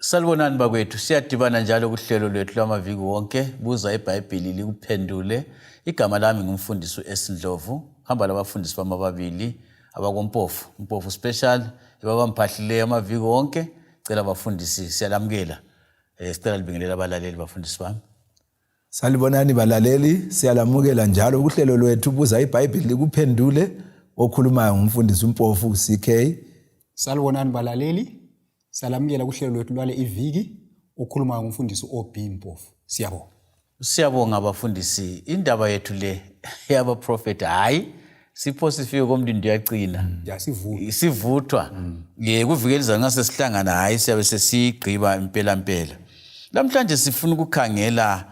Salibonani bakwethu, siyadibana njalo kuhlelo lwethu lwamaviki wonke. Buza iBhayibhili likuphendule. Igama lami ngumfundisi Esindlovu. Hamba labafundisi bami ababili abakompofu, umpofu special, abamphahlileyo amaviki wonke. Cela abafundisi siyalamukela. Sicela libingelela abalaleli bafundisi bami. Salibonani balaleli, siyalamukela njalo kuhlelo lwethu Buza iBhayibhili likuphendule. Okhulumayo ngumfundisi umpofu CK. Salibonani balaleli, salamukela kuhlelo lwethu lwale iviki. Okhulumayo ngumfundisi OB Mpofu. Siyabonga. Siyabonga abafundisi. Indaba yethu le yaba prophet hayi sipho sifike komntu yacina. Ya sivuthwa. Sivuthwa. Kuvikeliza ngase sihlangana hayi siyabe sesigqiba impela. Namhlanje sifuna ukukhangela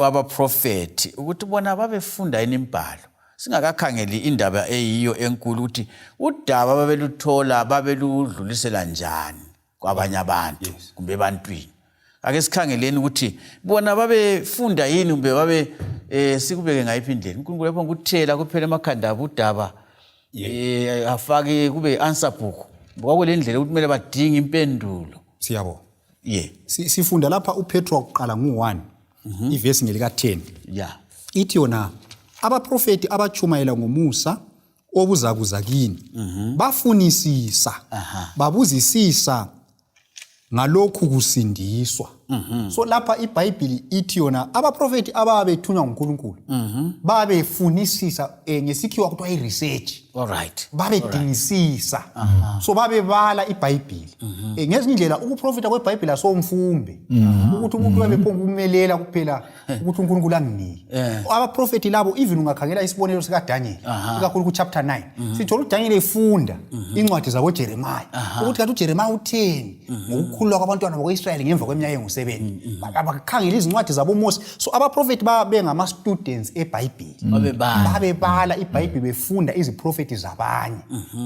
aba prophet ukuthi bona babefunda inimbhalo. Singakakhangeli indaba eyiyo enkulu ukuthi udaba babeluthola babeludlulisela njani kwabanye abantu kumbe ebantwini. Ake sikhangeleni ukuthi bona babefunda yini kumbe babe sikubeke ngayiphi indlela. uNkulunkulu lapho ukuthela kuphela emakhanda abo udaba afake kube answer book. Kwakwele indlela ukuthi kumele badinga impendulo. Siyabonga. Sifunda lapha uPetro waqala ngo-1 ivesi ngelika 10. Ithi yona abaprofeti abachumayela ngomusa obuzakuza kini bafunisisa babuzisisa ngalokhu kusindiswa. So lapha iBhayibhili ithi yona abaprofeti ababethunywa nguNkulunkulu babefunisisa ngesikhiwa kuthiwa iresearch. Babedingisisa. So babebala iBhayibhili. Ngezinye indlela ukuprofita kweBhayibhili asomfumbe ukuthi umuntu babephonga ukumelela kuphela ukuthi uNkulunkulu anginike. Abaprofeti labo even ungakhangela isibonelo sika Daniel ikakhulu ku chapter 9 sithola uDaniel efunda incwadi zabo Jeremiah ukuthi kanti uJeremiah utheni ngokukhululwa kwabantwana bakwaIsrayeli ngemva kweminyaka engu7. Abakhangela izincwadi zabo Mose. So abaprofeti babe ngama students eBhayibhili. Babebala iBhayibhili befunda iziprofeti zabanye.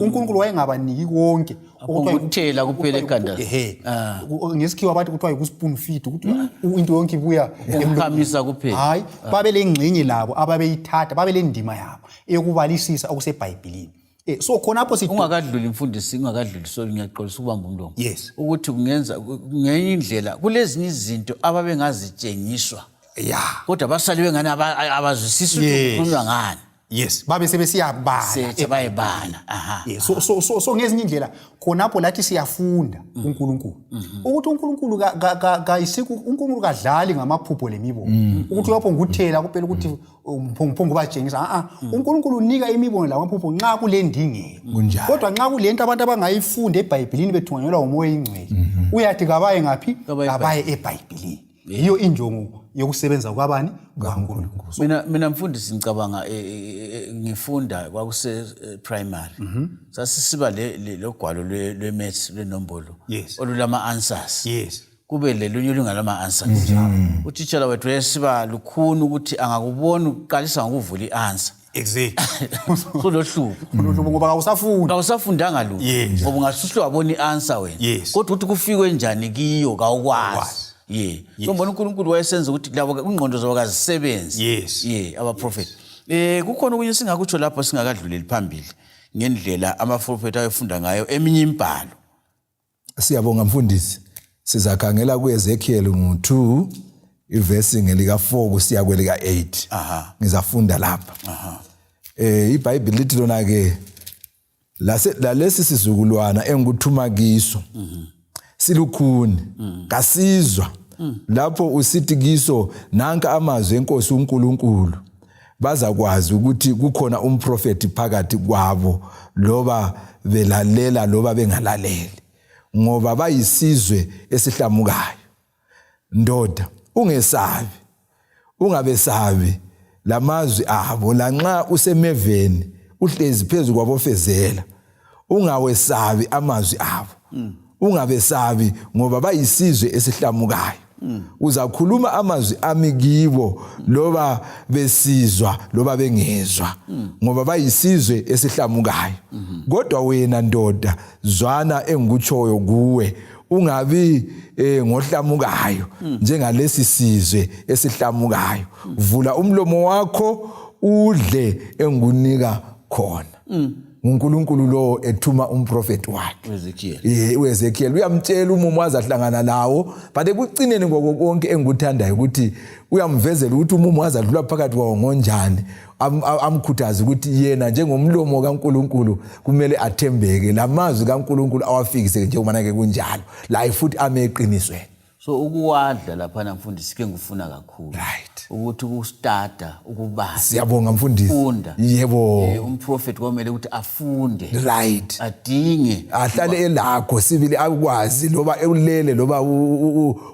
uNkulunkulu wayengabaniki konke ukuthela kuphela ekhanda. Ngesikhiwa bathi kuthiwa yikuspoon feed ukuthi into yonke ibuya emkhamisa kuphela. Hayi babelengcenye labo ababeyithatha babelendima yabo eyokubalisisa okuseBhayibhilini. So khonapho sithi ungakadluli imfundisi ungakadluli so ngiyaxolisa ukubamba umlomo ukuthi kungenza ngenye indlela kulezinye izinto ababengazitshengiswa kodwa basaliwe ngani abazwisisa ukuthi kukhulunywa ngani. Babe sebesiyabala sebayibala. So ngezinye indlela khonapho lathi siyafunda uNkulunkulu ukuthi uNkulunkulu kayisiku uNkulunkulu kadlali ngamaphupho lemibono ukuthi lapho nguthela kuphela ukuthi umphongo batshengisa uNkulunkulu unika imibono lamaphupho nxa kulendingeko. Kodwa nxa kulento abantu abangayifunda eBhayibhilini bethunganyelwa umoya oyingcwele uyathi kabaye ngaphi kabaye eBhayibhilini. Iyo injongo yokusebenza kwabani kwaNkulunkulu. Mina mfundisi ngicabanga ngifunda kwakuse primary. Sasisiba legwalo lwemaths lwenombolo olulama answers. Kube lelunye olungalama answers. Utitshala wethu yesiba lukhuni ukuthi angakubona uqalisa ngokuvula ianswer. Kulohlubo ngoba awusafundanga lo ngoba ungasuhlwa wabona ianswer wena. Kodwa uthi kufikwe njani kiyo kawukwazi. Ngoba uNkulunkulu wayesenza ukuthi labo ingqondo zabo kazisebenzi. Abaprofeti. Kukhona okunye singakutsho lapho singakadluleli phambili ngendlela amaprofeti ayefunda ngayo eminye imbhalo. Siyabonga mfundisi. Sizakhangela kuEzekiel ngo2 ivesi ngelika 4 kusiya kwelika 8. Ngizafunda lapha. iBhayibhili lithi lona ke lalesi sizukulwana engikuthuma kiso silukhuni kasizwa lapho usithi kiso nanka amazwi enkosi uNkulunkulu bazakwazi ukuthi kukhona umprofeti phakathi kwabo loba belalela loba bengalaleli ngoba bayisizwe esihlamukayo. Ndoda ungesabi ungabesabi lamazwi abo lanxa usemeveni uhlezi phezulu kwabofezela ungawesabi amazwi abo. Ungabesabi ngoba bayisizwe esihlamukayo. Uzakhuluma amazwi ami kibo loba besizwa loba bengezwa ngoba bayisizwe esihlamukayo. Kodwa wena ndoda zwana engikutshoyo kuwe ungabi ngohlamukayo njengalesi sizwe esihlamukayo. Vula umlomo wakho udle engunika khona. uNkulunkulu lo ethuma umprofeti wakhe Ezekiel uEzekiel uyamtshela umumazi ahlangana lawo but ekucineni konke engikuthandayo ukuthi uyamvezela ukuthi umumazi adlula phakathi kwawo ngonjani amkhuthaza ukuthi yena njengomlomo kaNkulunkulu kumele athembeke lamazwi kaNkulunkulu awafikise njengoba ke kunjalo la futhi ameqinisweni. So ukuwadla lapha mfundisi ke ngifuna kakhulu. Right. Ukuthi ukustarta ukubala. Siyabonga mfundisi. Funda. Yebo. Umprofeti kwamele ukuthi afunde. Right. Adinge. Ahlale elakho sibili akwazi loba eulele loba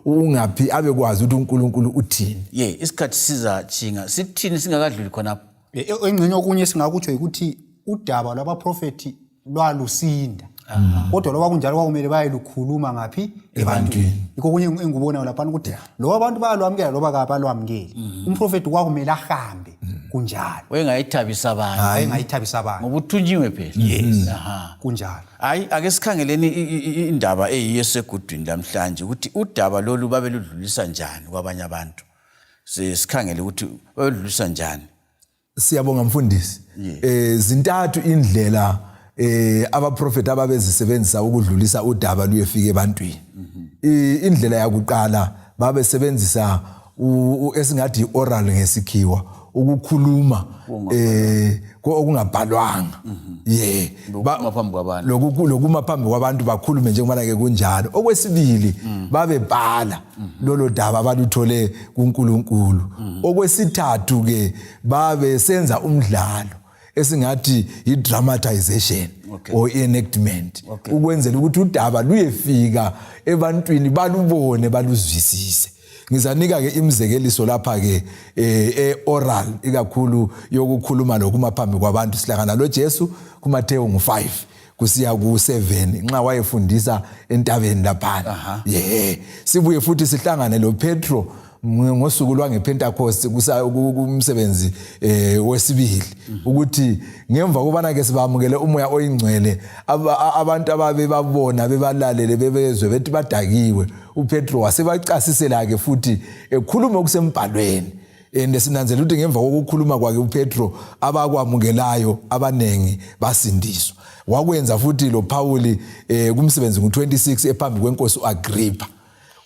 ungaphi abekwazi ukuthi uNkulunkulu uthini. Isikhathi sizajinga. Sithini singakadluli khona. Engcenye okunye singakutsho ukuthi udaba lwabaprofeti lwalusinda. Kodwa loba kunjalo kwakumele bayelukhuluma ngaphi ebantwini. Yikho kunye engikubona lapha ukuthi lo abantu bayalwamkela loba kabalwamkeli. Umprofeti kwakumele ahambe kunjalo. Wengayithabisa abantu. Wengayithabisa abantu. Ngoba uthunyiwe phela. Yes. Kunjalo. Ake sikhangeleni indaba eyiyesegudwini namhlanje ukuthi udaba lolu babeludlulisa njani kwabanye abantu. Sikhangele ukuthi babeludlulisa njani. Siyabonga mfundisi. Zintathu indlela abaprofeti ababezisebenzisa ukudlulisa udaba luyefika ebantwini. Indlela yakuqala babesebenzisa esingathi oral ngesikhiwa ukukhuluma okungabhalwanga. Lokuma phambi kwabantu bakhulume njengoba ke kunjalo. Okwesibili babebhala lolo daba abaluthole kuNkulunkulu. Okwesithathu ke babesenza umdlalo esingathi i-dramatization or enactment ukwenzela ukuthi udaba luyefika ebantwini balubone baluzwisise. Ngizanika ke imizekeliso lapha ke oral ikakhulu yokukhuluma lokuma phambi kwabantu sihlangana lo Jesu kuMateyu 5 kusiya ku7 nxa wayefundisa entabeni lapha. Sibuye futhi sihlangane lo Petro ngosuku lwangePentecost kumsebenzi wesibili ukuthi ngemva kubana ke sibamukele umoya oyingcwele abantu ababe babona bebalalele bebezwe bethi badakiwe uPetro wasebacasisela ke futhi ekhuluma okusembhalweni sinanzela ukuthi ngemva kokukhuluma kwakhe uPetro abakwamukelayo abanengi basindiswa. Wakwenza futhi lo Pauli kumsebenzi ngo26 ephambi kwenkosi uAgrippa.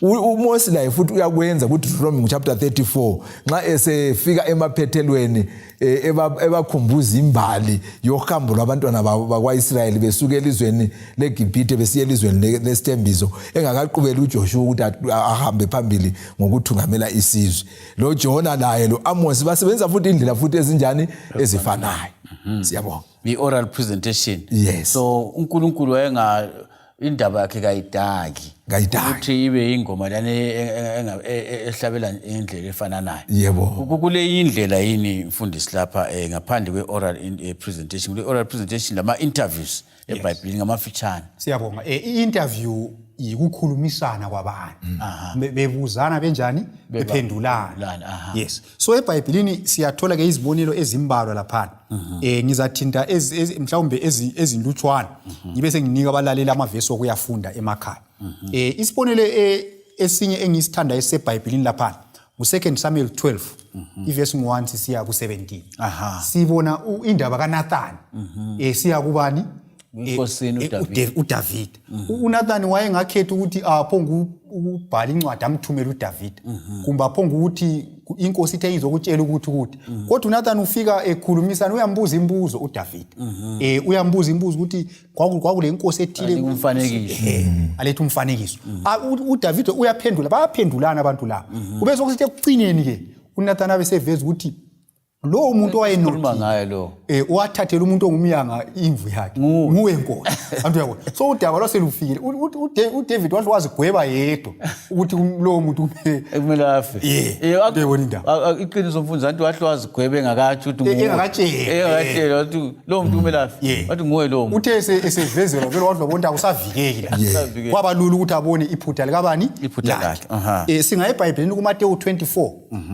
uMose la futhi uyakwenza kuDeuteronomy chapter 34 nxa esefika emaphethelweni ebakhumbuza imbali yohambo lwabantwana bakwaIsrayeli besuka elizweni leGibhithe besiya elizweni lesithembiso engakaqhubeli uJoshua ukuthi ahambe phambili ngokuthungamela isizwe. Lo Jona laye lo Amos basebenza futhi indlela futhi ezinjani ezifanayo. Siyabonga. Oral presentation. Yes. So uNkulunkulu wayenga indaba yakhe kayidaki ukuthi ibe ingoma lane ehlabela indlela efananayo. Yebo. Kule indlela yini mfundisi lapha ngaphandle kwe-oral presentation kule oral presentation lama interviews eBhayibhelini ngamafitshane. Siyabonga. I-interview yikukhulumisana kwabantu. Bebuzana benjani bephendulana. Yes. So eBhayibhelini siyathola ke izibonelo ezimbalwa lapha. Ngizathinta mhlawumbe ezindutshwana ngibe senginika abalaleli amavesi okuyafunda emakhaya. Isibonelo esinye engisithanda eseBhayibhelini lapha ngu2 Samuel 12 ivesi 1 sisiya ku17. Sibona indaba kaNathan siya kubani uDavid. uNathan wayengakhetha ukuthi aphonga ukubhala incwadi amthumela uDavid kumbe aphonga ukuthi inkosi ithe izokutshela ukuthi kodwa uNathan ufika ekhulumisana uyambuza imbuzo uDavid. Uyambuza imbuzo ukuthi kwakule inkosi ethile umfanekiso alethe umfanekiso. uDavid uyaphendula bayaphendulana abantu la. Kube sokuthi ekucineni ke uNathan abeseveza ukuthi lo umuntu owayekhuluma ngaye lo wathathela umuntu ongumyanga imvu yakhe nguwe inkosi. Antu yabo. So udaba lwaselufikile uDavid wazigweba yedwa ukuthi lo muntu kumele afe. Uyabona indaba. Iqiniso mfundisi antu wahle wazigwebe engakathi ukuthi engakatshela ukuthi lo muntu kumele afe. Wathi nguwe lo muntu. Uthe esevezela vele wadla bonke akusavikeki la. Kwaba lula ukuthi abone iphutha likabani? Iphutha lakhe. Singa eBhayibhelini kuMateyu 24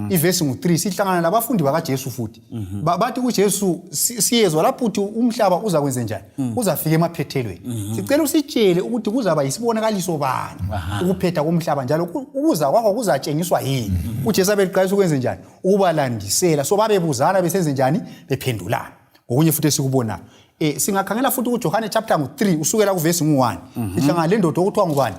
ivesi ngo3 sihlangana labafundi bakaJesu futhi. Bathi uJesu siyezwa lapho uthi umhlaba uza kwenza njani? Uzafika emaphethelweni. Sicela usitshele ukuthi kuzaba isibonakaliso bani ukuphetha komhlaba njalo ukuza kwakho kuzatshengiswa yini? uJesu abeqalisa ukwenza njani? Ukubalandisela. So babebuzana besenze njani? Bephendulana. Okunye futhi esikubona singakhangela futhi kuJohane chapter 3 usukela kuverse 1 ihlangana le ndoda okuthiwa ngubani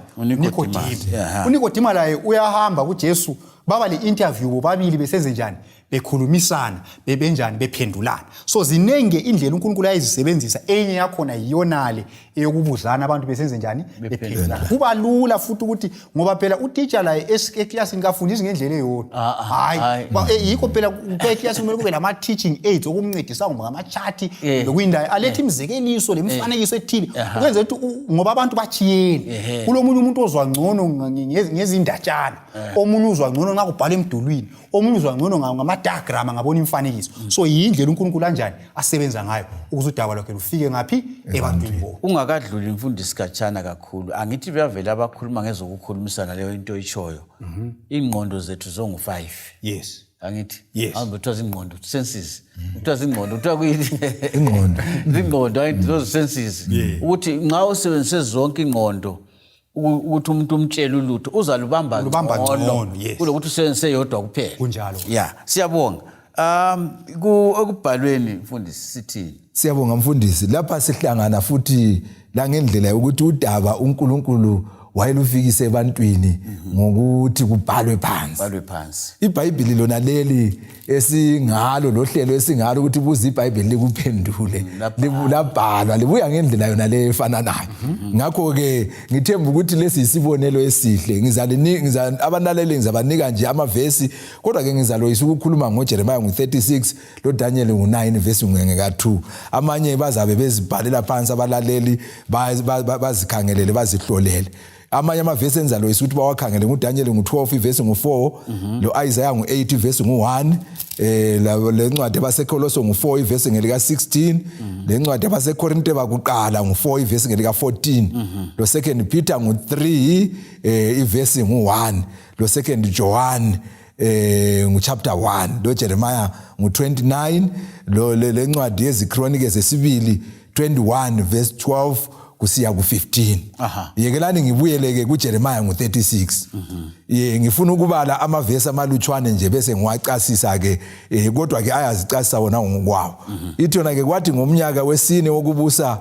uNikodima laye uyahamba kuJesu baba le interview bobabili besenze njani bekhulumisana bebenjani bephendulana so zinenge indlela uNkulunkulu ayizisebenzisa enye yakhona iyonale eyokubuzana abantu besenze njani bephendulana kuba lula futhi ukuthi ngoba phela uteacher la eclassini kafundisi ngendlela eyodwa hayi yikho phela eclassini kumele kube nama teaching aids okumncedisa ngama chart lokuyindayo alethe imizekeliso lemifanekiso ethile ukwenza ukuthi ngoba abantu bachiyene kulomunye umuntu ozwa ngcono ngezindatshana omunye uzwa ngcono nxa kubhala emdulwini omunye uzwa ngcono ngama diagram ngabona imfanekiso so yindlela uNkulunkulu kanjani asebenza ngayo ukuze udaba lwakhe lufike ngapi ebantwini bo ungakadluli imfundisi kachana kakhulu angithi beyavela abakhuluma ngezokukhulumisana leyo into ichoyo ingqondo zethu zongu5 yes angithi yes awubutwa ingqondo senses utwa ingqondo utwa kuyini ingqondo ayi those senses ukuthi nxa usebenzise zonke ingqondo ukuthi umuntu umtshela ulutho uzalubamba ngcono kulokuthi usebenzise yodwa kuphela kunjalo siyabonga okubhalweni mfundisi sithini siyabonga mfundisi lapha sihlangana futhi la ngendlela yokuthi udaba uNkulunkulu wayelufikise ebantwini ngokuthi kubhalwe phansi iBhayibheli lona leli esingalo lohlelo esingalo ukuthi BuzaIbhayibhili likuphendule libhalwa libuya ngendlela yona le efananayo ngakho ke ngithemba ukuthi lesi isibonelo esihle ngiza abanaleli ngizabanika nje amavesi kodwa ke ngizaloyisa ukukhuluma ngoJeremiah 36 lo Daniel 9 verse ngeka2 amanye bazabe bezibhalela phansi abalaleli bazikhangelele bazihlolele amanye amavesi enzalo ukuthi bawakhangele nguDaniel 12 verse 4 lo Isaiah 8 verse 1 le ncwadi abaseKoloso 4 verse ngelika 16 le ncwadi abaseKorinte bakuqala 4 verse ngelika 14 lo 2 Peter 3 iverse 1 lo 2 John chapter 1 lo Jeremiah 29 lo le ncwadi yeziKronike zesibili 21 verse 12 kusiya ku15 yekelani ngibuyeleke kuJeremiah 36 ngifuna ukubala amavesi amalutshwane nje bese ngiwacasisa ke kodwa ke ayazicasisa wona ngokwawo ithona ke kwathi ngomnyaka wesine wokubusa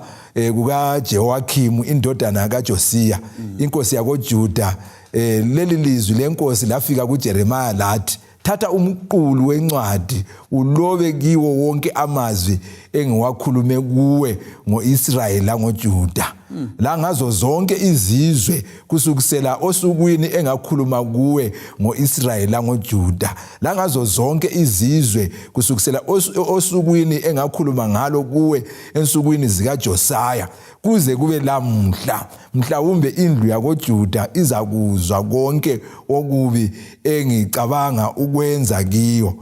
kukaJehoyakhimi indodana kaJosiya inkosi yakoJuda leli lizwi lenkosi lafika kuJeremiah lathi thatha umqulu wencwadi ulobe kiwo wonke amazwi engiwakhulume kuwe ngoIsrayeli ngoJuda la ngazo zonke izizwe kusukisela osukwini engakhuluma kuwe ngoIsrayeli ngoJuda la ngazo zonke izizwe kusukisela osukwini engakhuluma ngalo kuwe ensukwini zikaJosiya kuze kube lamhla mhlawumbe indlu yakoJuda izakuzwa konke okubi engicabanga ukwenza kiyo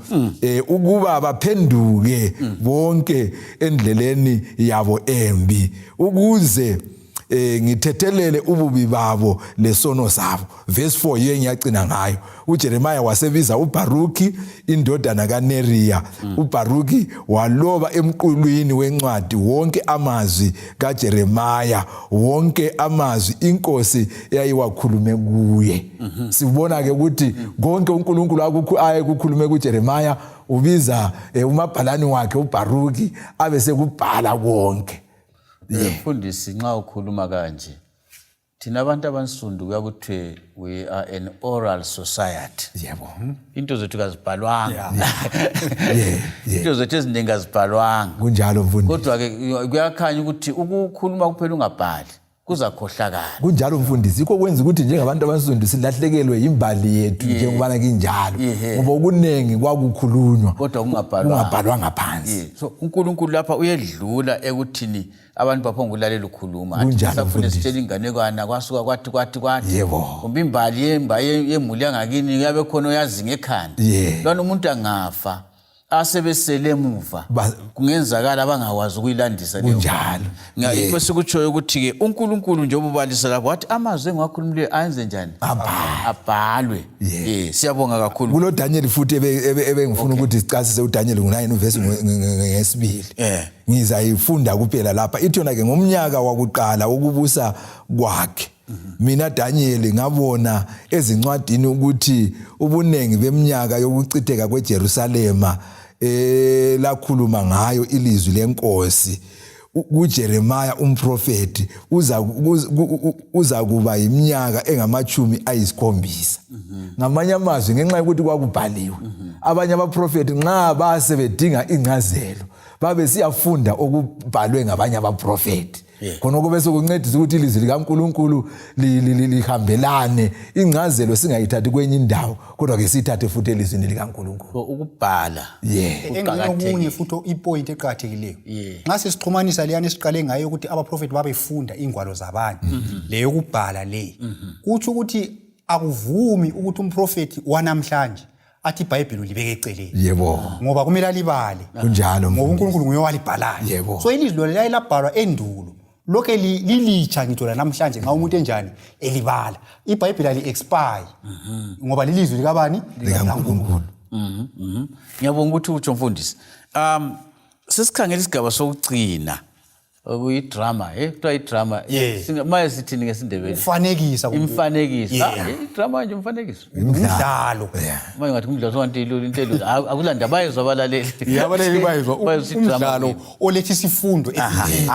ukuba baphenduke bonke endleleni yabo embi ukuze ngithethelele ububi babo lesono sabo verse 4 ngiyacina ngayo uJeremiah wasebiza uBaruki indodana kaNeriya uBaruki waloba emqulwini wencwadi wonke amazwi kaJeremiah wonke amazwi inkosi yayiwakhulume kuye sibona ke ukuthi konke uNkulunkulu ayekukhulume kuJeremiah ubiza umabhalani wakhe uBaruki abese kubhala konke mfundisi nxa ukhuluma kanje thina abantu abansundu kuyakuthi we are an oral society yebo into zethu kazibhalwanga into zethu eziningi azibhalwanga kunjalo mfundisi kodwa ke kuyakhanya ukuthi ukukhuluma kuphela ungabhali kuzakhohlakala kunjalo mfundisi ikho kwenza ukuthi njengabantu abansundu silahlekelwe imbali yethu njengoba kinjalo ngoba okunengi kwakukhulunywa kodwa ungabhalwanga phansi so uNkulunkulu lapha uyedlula ekuthini abantu baphonga ukulalela ukukhuluma asafuna sitshela inganekwana kwasuka kwathi yebo kumbe imbali yemuli yangakini yabe khona uyazi ngekhanda lona umuntu angafa asebesele emuva kungenzakala abangawazi ukuyilandisa leyo kunjalo ngikho sikutshoyo ukuthi ke uNkulunkulu nje obubalisa lapho wathi amazwi engiwakhulumile ayenze njani abhalwe siyabonga kakhulu kulo Daniel futhi ebengifuna ukuthi sicasise uDaniel 9 verse ngesibili ngizayifunda kuphela lapha ithona ke ngomnyaka wakuqala ukubusa kwakhe mina Daniel ngabona ezincwadini ukuthi ubunengi beminyaka yokuchitheka kweJerusalema lakhuluma ngayo ilizwi lenkosi kuJeremiah umprofeti uza kuba iminyaka engamachumi ayisikhombisa. Ngamanye amazwi ngenxa yokuthi kwakubhaliwe abanye abaprofeti nxa base bedinga incazelo babe siyafunda okubhalwe ngabanye abaprofeti. Khona kube sokuncedisa ukuthi ilizwi likaNkulunkulu lihambelane, incazelo singayithathi kwenye indawo kodwa ke sithathe futhi elizwini likaNkulunkulu. Ukubhala. Okunye futhi ipoint eqhakathekileyo. Nxa sesixhumanisa leyana esiqale ngayo ukuthi abaprofeti babefunda ingwalo zabanye, leyo kubhala le. Kuthi ukuthi akuvumi ukuthi umprofeti wanamhlanje athi iBhayibheli libeke eceleni. Yebo. Ngoba kumele alibale. Kunjalo. Ngoba uNkulunkulu nguye owalibhalayo. Yebo. So ilizwi lelo labhalwa endulo. Lokho lilicha ngithola namhlanje nxa umuntu enjani elibala. iBhayibheli ali-expire. Ngoba lilizwi likabani? LikaNkulunkulu. Ngiyabonga ukuthi utsho mfundisi. Sesikhangela isigaba sokugcina okuyidrama, kuthiwa idrama. Manje sithini ngesindebele? Ufanekisa. Imfanekiso. Idrama nje umfanekiso. Umdlalo. Manje ngathi umdlalo sonke into elula. Akulanda bayezwa abalaleli. Abalaleli bayezwa umdlalo oletha isifundo esithile.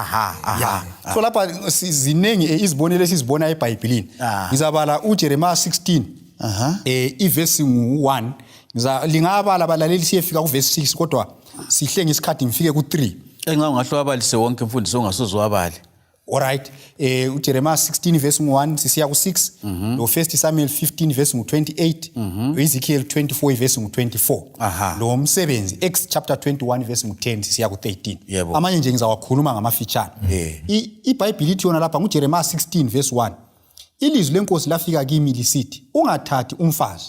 So lapha zinengi izibonelo esizibona eBhayibhelini. Ngizabala uJeremiah 16. Iverse ngu1. Lingabala abalaleli siyefika kuverse 6 kodwa sihle ngesikhathi ngifike ku3. Enxa ungahlo abalise wonke mfundisi ongasozwa abali. Alright. uJeremiah 16 verse 1 sisiya ku6. Lo 1 Samuel 15 verse 28. Ezekiel 24 verse 24. Lo umsebenzi Acts chapter 21 verse 10 sisiya ku13. Amanye nje ngizawakhuluma ngamafitshane. iBhayibheli ithi yona lapha uJeremiah 16 verse 1. Ilizwi lenkosi lafika kimi lisithi, ungathathi umfazi.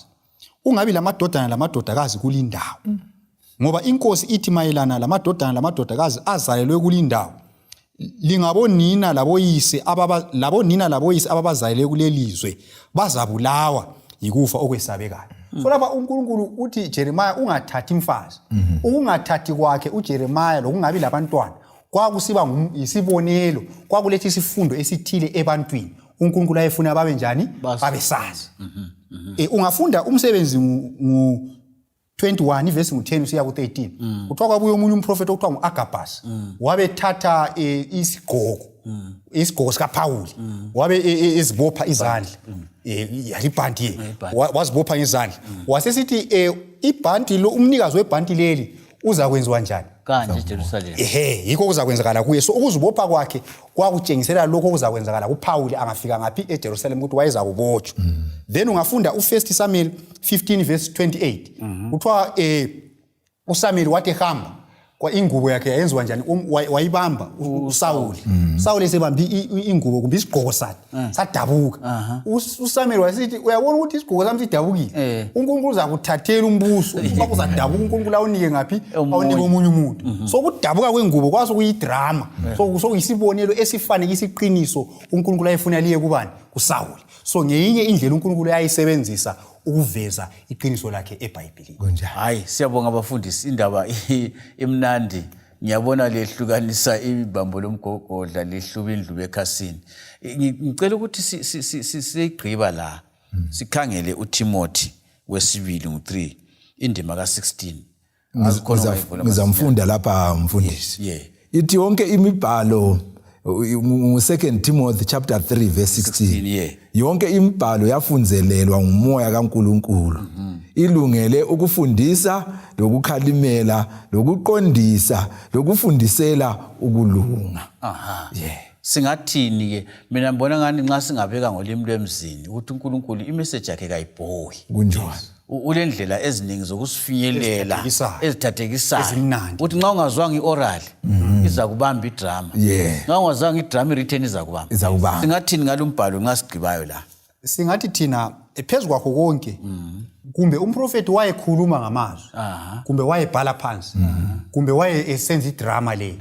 Ungabi lamadodana lamadodakazi kulindawo. Ngoba inkosi ithi mayelana lamadodana lamadodakazi azalelwe kulindawo. Lingabonina laboyise ababazalelwe kulelizwe bazabulawa yikufa okwesabekayo. So lapha uNkulunkulu uthi Jeremiah ungathathi umfazi. Ukungathathi kwakhe uJeremiah lokungabi labantwana kwakusiba isibonelo, kwakuletha isifundo esithile ebantwini. uNkulunkulu ayefuna babe njani? Babesazi. Ungafunda umsebenzi ngu 21 verse 10 usiya ku13. Kuthiwa kwabuye umunye umprofeti okuthiwa nguAgabus. Wabethatha isigqoko sikaPawuli. Wabe ezibopha izandla. Yalibhanti wazibopha ngezandla. Wasesithi ibhanti lo umnikazi webhanti leli uza kwenziwa njani? Kanje eJerusalem. Yikho kuzakwenzakala kuye. So ukuzibopha kwakhe kwakutshengisela lokho kuzakwenzakala kuPawuli angafika ngapi eJerusalem ukuthi wayeza kubotshwa. Then ungafunda u1 Samuel 15 verse 28. Kuthiwa uSamuel wathi hamba kwa ingubo yakhe yayenziwa njani? Wayibamba uSauli. Sauli esebambi ingubo kumbe isigqoko sakhe sadabuka. uSamuel wasithi uyabona ukuthi isigqoko sami sidabukile. uNkulunkulu uzakuthathela umbuso ukuba kuzadabuka uNkulunkulu awunike ngapi? Awunike omunye umuntu. So kudabuka kwengubo kwaso kuyidrama. So kuyisibonelo esifanekisa iqiniso uNkulunkulu ayefuna liye kubani? kuSauli. So ngeyinye indlela uNkulunkulu ayayisebenzisa ukuveza iqiniso lakhe eBhayibhelini. Hayi siyabonga abafundisi, indaba imnandi. Ngiyabona lehlukanisa ibambo lomgogodla lehluba indlu bekhasini. Ngicela ukuthi sigqiba la. Sikhangele uTimothy wesibili ngu3 indima ka16. Ngizamfunda lapha mfundisi. Ithi yonke imibhalo mu2 Timothy chapter 3 verse 16. Yonke imibhalo yafunzelelwa ngumoya kaNkulunkulu. Ilungele ukufundisa, lokukhalimela, lokuqondisa, lokufundisela ukulunga. Singathini ke? Mina ngibona ngani nxa singabeka ngolimi lwemzini ukuthi uNkulunkulu imessage yakhe kayibhoyi. Kunjalo. Ulendlela eziningi zokusifinyelela ezithathekisayo. Uthi nxa ungazwanga ioral iza kubamba idrama. Nxa ungazwanga idrama written iza kubamba. Singathini ngalombhalo nxa sigqibayo la? Singathi thina phezulu kwakho konke kumbe umprofeti wayekhuluma ngamazwi, kumbe wayebhala phansi, kumbe wayesenza idrama le.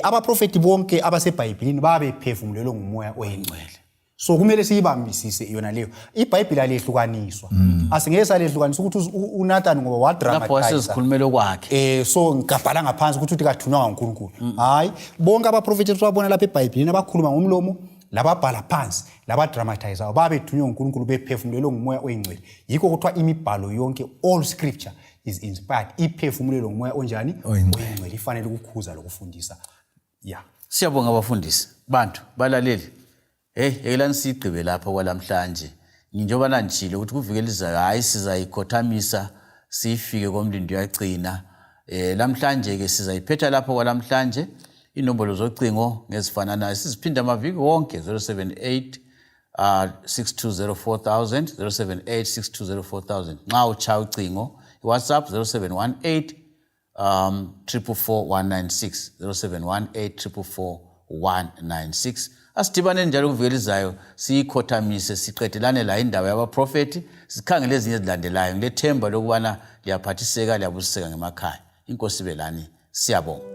Abaprofeti bonke abaseBhayibhelini babephefumulelwe ngumoya oyingcwele. So kumele siyibambisise yona leyo. iBhayibheli alehlukaniswa. Asingeke salehlukanisa ukuthi uNathan ngoba wadramatize. Lapho wasesikhulumela kwakhe. So ngabhala ngaphansi ukuthi kathunywa nguNkulunkulu. Hayi, bonke abaprofeti esibabona lapha eBhayibhelini abakhuluma ngomlomo, lababhala phansi, labadramatize babethunywa nguNkulunkulu bephefumulelwe ngumoya oyingcwele. Yikho kuthiwa imibhalo yonke, all scripture is inspired, iphefumulelwe ngumoya onjani? Oyingcwele. Ifanele ukukhuza lokufundisa. Siyabonga abafundisi. Bantu balaleli. Yekelani sigqibe lapha kwalamhlanje. Njengoba nanjilo ukuthi kuvikelizayo hayi sizayikhothamisa sifike komlindo yagcina. Lamhlanje ke sizayiphetha lapha kwalamhlanje. Inombolo zocingo ngezifananayo siziphinda amaviki wonke 078 6204,000 078 6204,000 nxa ucha ucingo WhatsApp 0718 44196 0718 44196. Asidibane njalo kuvikelizayo siyikhothamise siqedelane la indaba yabaprofeti sikhangele ezinye ezilandelayo ngilethemba lokubana liyaphathiseka liyabusiseka ngemakhaya. Inkosi belani, siyabonga.